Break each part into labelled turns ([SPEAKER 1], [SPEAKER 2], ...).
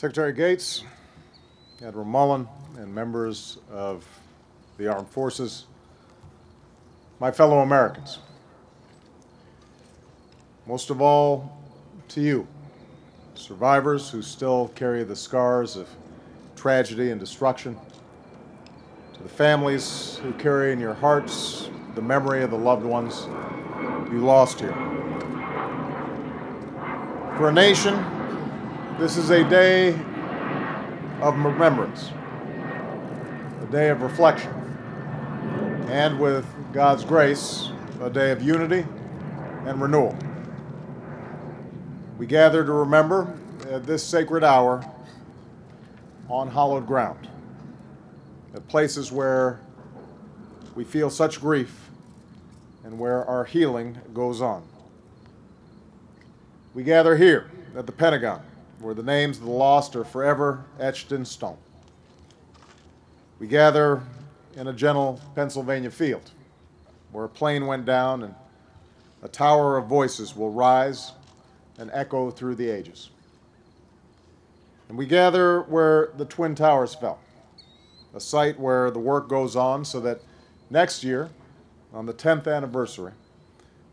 [SPEAKER 1] Secretary Gates, Admiral Mullen, and members of the Armed Forces, my fellow Americans, most of all to you, survivors who still carry the scars of tragedy and destruction, to the families who carry in your hearts the memory of the loved ones you lost here. For a nation, this is a day of remembrance, a day of reflection, and with God's grace, a day of unity and renewal. We gather to remember at this sacred hour on hallowed ground, at places where we feel such grief and where our healing goes on. We gather here at the Pentagon, where the names of the lost are forever etched in stone. We gather in a gentle Pennsylvania field, where a plane went down and a tower of voices will rise and echo through the ages. And we gather where the Twin Towers fell, a site where the work goes on so that next year, on the 10th anniversary,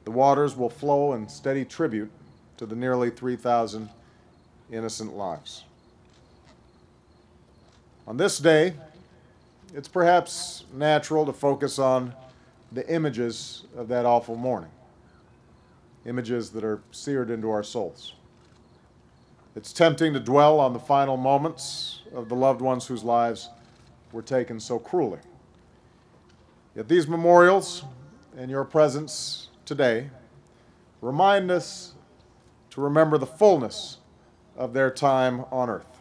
[SPEAKER 1] the waters will flow in steady tribute to the nearly 3,000 innocent lives. On this day, it's perhaps natural to focus on the images of that awful morning, images that are seared into our souls. It's tempting to dwell on the final moments of the loved ones whose lives were taken so cruelly. Yet these memorials and your presence today remind us to remember the fullness of their time on earth.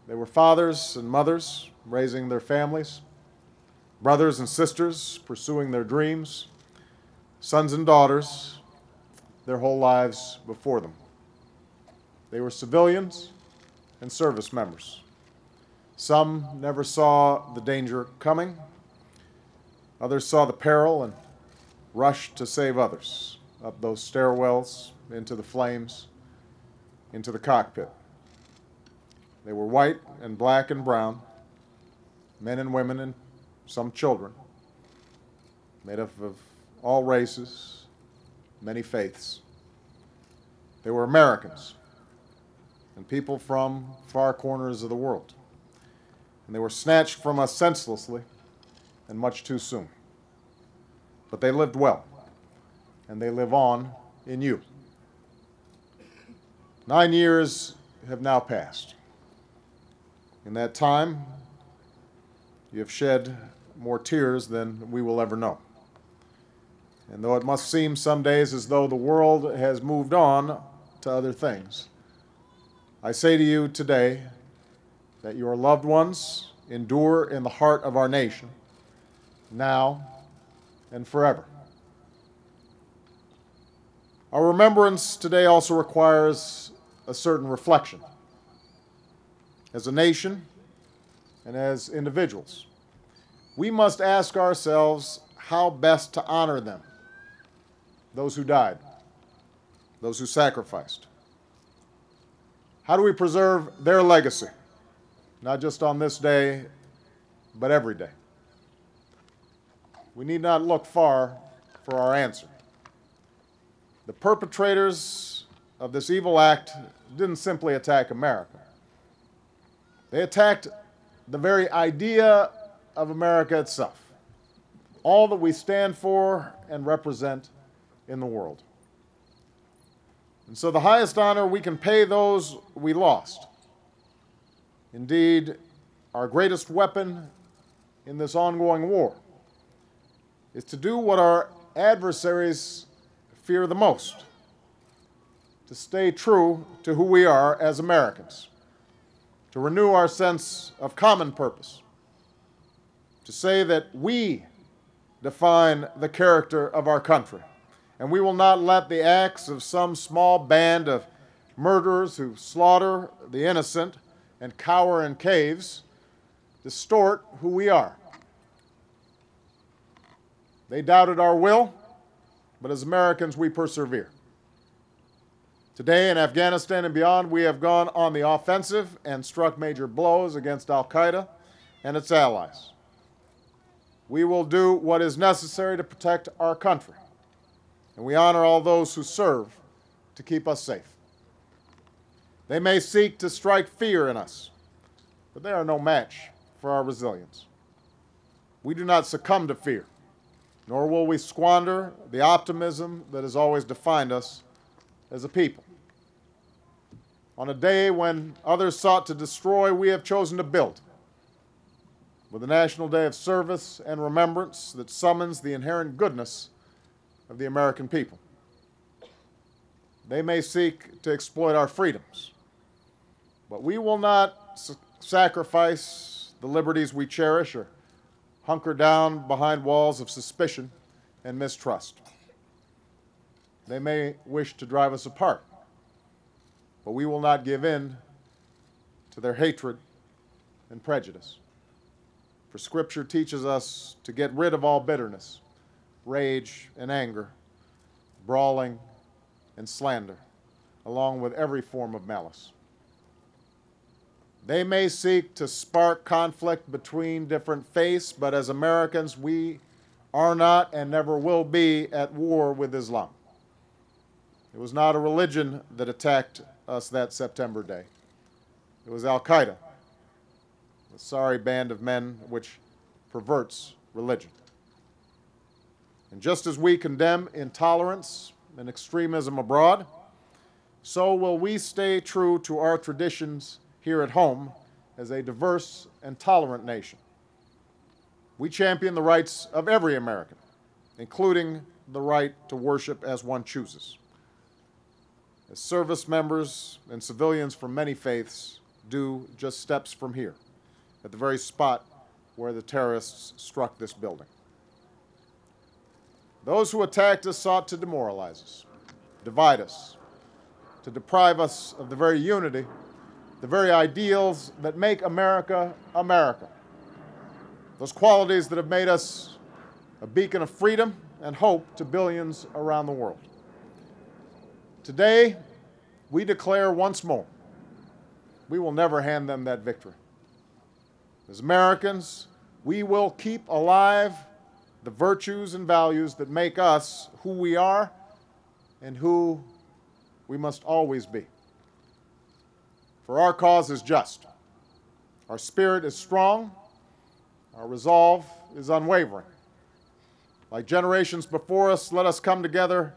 [SPEAKER 1] They were fathers and mothers raising their families, brothers and sisters pursuing their dreams, sons and daughters, their whole lives before them. They were civilians and service members. Some never saw the danger coming. Others saw the peril and rushed to save others up those stairwells, into the flames, into the cockpit. They were white and black and brown, men and women and some children, made up of all races, many faiths. They were Americans and people from far corners of the world. And they were snatched from us senselessly and much too soon. But they lived well, and they live on in you. 9 years have now passed. In that time, you have shed more tears than we will ever know. And though it must seem some days as though the world has moved on to other things, I say to you today that your loved ones endure in the heart of our nation, now and forever. Our remembrance today also requires a certain reflection. As a nation and as individuals, we must ask ourselves how best to honor them, those who died, those who sacrificed. How do we preserve their legacy, not just on this day, but every day? We need not look far for our answer. The perpetrators of this evil act didn't simply attack America. They attacked the very idea of America itself, all that we stand for and represent in the world. And so the highest honor we can pay those we lost, indeed our greatest weapon in this ongoing war, is to do what our adversaries fear the most, to stay true to who we are as Americans, to renew our sense of common purpose, to say that we define the character of our country, and we will not let the acts of some small band of murderers who slaughter the innocent and cower in caves distort who we are. They doubted our will, but as Americans we persevere. Today in Afghanistan and beyond, we have gone on the offensive and struck major blows against al-Qaeda and its allies. We will do what is necessary to protect our country, and we honor all those who serve to keep us safe. They may seek to strike fear in us, but they are no match for our resilience. We do not succumb to fear, nor will we squander the optimism that has always defined us as a people. On a day when others sought to destroy, we have chosen to build, with a national day of service and remembrance that summons the inherent goodness of the American people. They may seek to exploit our freedoms, but we will not sacrifice the liberties we cherish or hunker down behind walls of suspicion and mistrust. They may wish to drive us apart, but we will not give in to their hatred and prejudice. For Scripture teaches us to get rid of all bitterness, rage and anger, brawling and slander, along with every form of malice. They may seek to spark conflict between different faiths, but as Americans, we are not and never will be at war with Islam. It was not a religion that attacked us that September day. It was al-Qaeda, a sorry band of men which perverts religion. And just as we condemn intolerance and extremism abroad, so will we stay true to our traditions here at home as a diverse and tolerant nation. We champion the rights of every American, including the right to worship as one chooses. As service members and civilians from many faiths do just steps from here, at the very spot where the terrorists struck this building. Those who attacked us sought to demoralize us, divide us, to deprive us of the very unity, the very ideals that make America, America. Those qualities that have made us a beacon of freedom and hope to billions around the world. Today, we declare once more, we will never hand them that victory. As Americans, we will keep alive the virtues and values that make us who we are and who we must always be. For our cause is just. Our spirit is strong. Our resolve is unwavering. Like generations before us, let us come together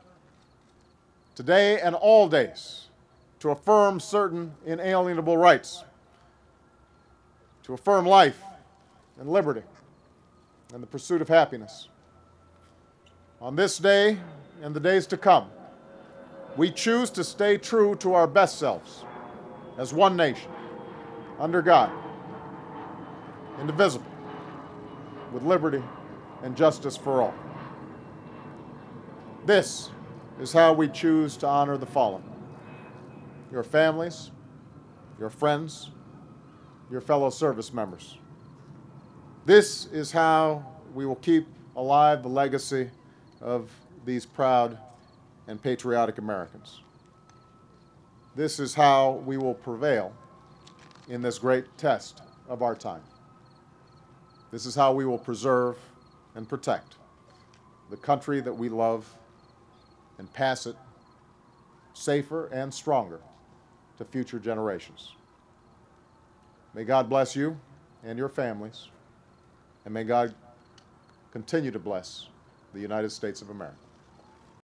[SPEAKER 1] today and all days to affirm certain inalienable rights, to affirm life and liberty and the pursuit of happiness. On this day and the days to come, we choose to stay true to our best selves as one nation, under God, indivisible, with liberty and justice for all. This is how we choose to honor the fallen: your families, your friends, your fellow service members. This is how we will keep alive the legacy of these proud and patriotic Americans. This is how we will prevail in this great test of our time. This is how we will preserve and protect the country that we love and pass it safer and stronger to future generations. May God bless you and your families, and may God continue to bless the United States of America.